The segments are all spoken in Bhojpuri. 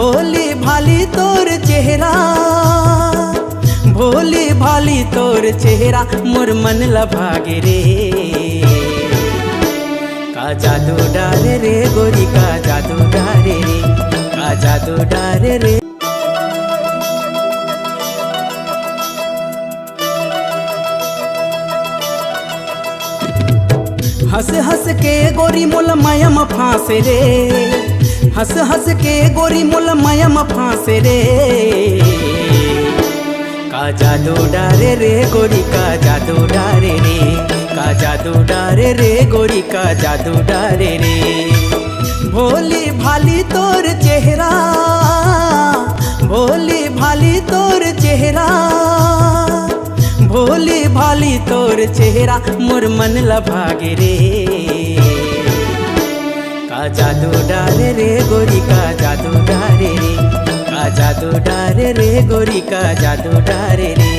भोली भाली तोर चेहरा, भोली भाली तोर चेहरा मोर मन लभागे रे। का जादू डारे रे गोरी का जादू डारे रे, का जादू डारे रे। हंस हंस के गोरी मोल मयम फांसे रे, हंस हंस के गोरी मोल मयम फांसे रे। का जादू डारे रे गोरी का जादू डारे रे, का जादू डारे रे गोरी का जादू डारे रे। भोली भाली तोर चेहरा, भोली भाली तोर चेहरा, भोली भाली तोर चेहरा मोर मन लभागे रे। का जादू डारे रे गोरी का जादू डारे रे, का जादू डारे रे गोरी का जादू डारे रे।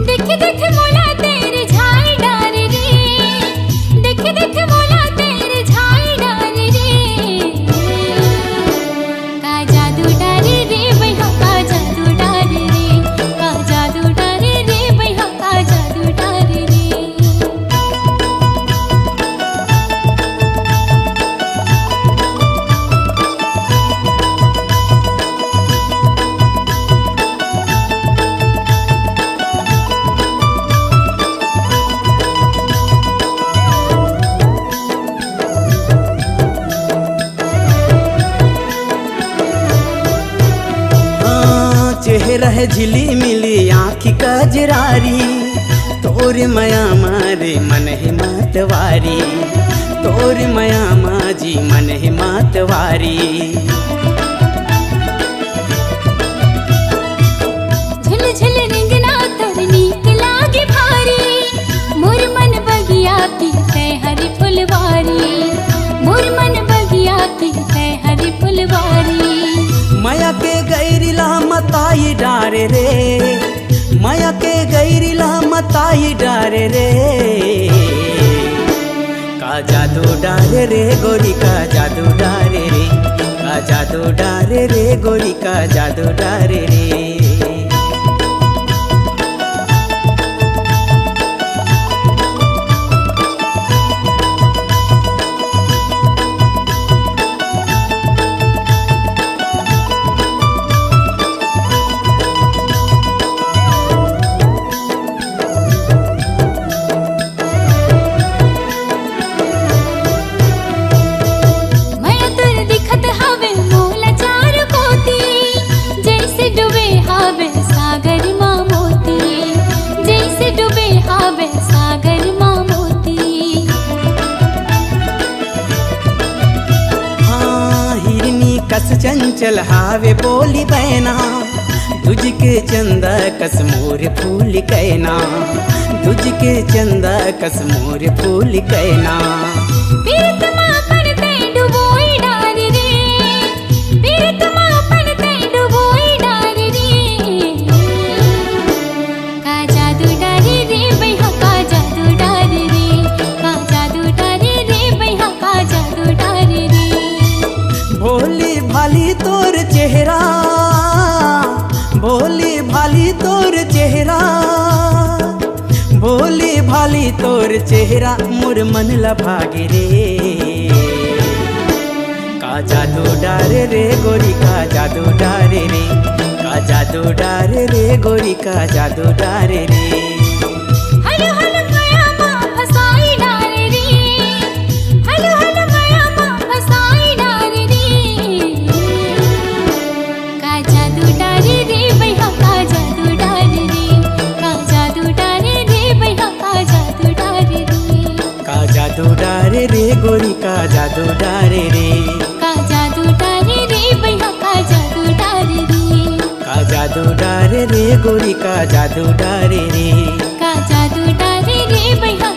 देख देख मोला तेरे झाई डारे रे, देख देख मोला तेरे झाई डारे रे। का जादू डारे रे भैया का जादू डारे रे, का जादू डारे रे भैया का जादू डारे रे। चेहरा है झिली मिली आँखी कजरारी, तोर मया मारे मन है मतवारी, तोर मया माजी मन है मतवारी। झिल झिल रिंगना तरनी के लागे भारी, मोर मन बगिया की तै हरी फुलवारी, मोर मन बगिया की तै हरी फुलवारी। माया के गैरिला मताई डारे रे, माया के गैरिला मताई डारे रे। का जादू डारे रे गोरी का जादू डारे रे, का जादू डारे रे गोरी का जादू डारे रे। कस चंचल हावे बोली बैना, तुझ के चंदा कस मोर फूल कैना, तुझ के चंदा कस मोर फूल कैना। भोली भाली तोर चेहरा, भोली भाली तोर चेहरा, भोली भाली तोर चेहरा मोर मन लभागे रे। का जादू डारे रे गोरी का जादू डारे रे, का जादू डारे रे गोरी का जादू डारे रे। जादू डारे रे गोरी का जादू डारे रे, का जादू डारे रे भैया का जादू डारे रे। का जादू डारे रे गोरी का जादू डारे रे, का जादू डारे रे भैया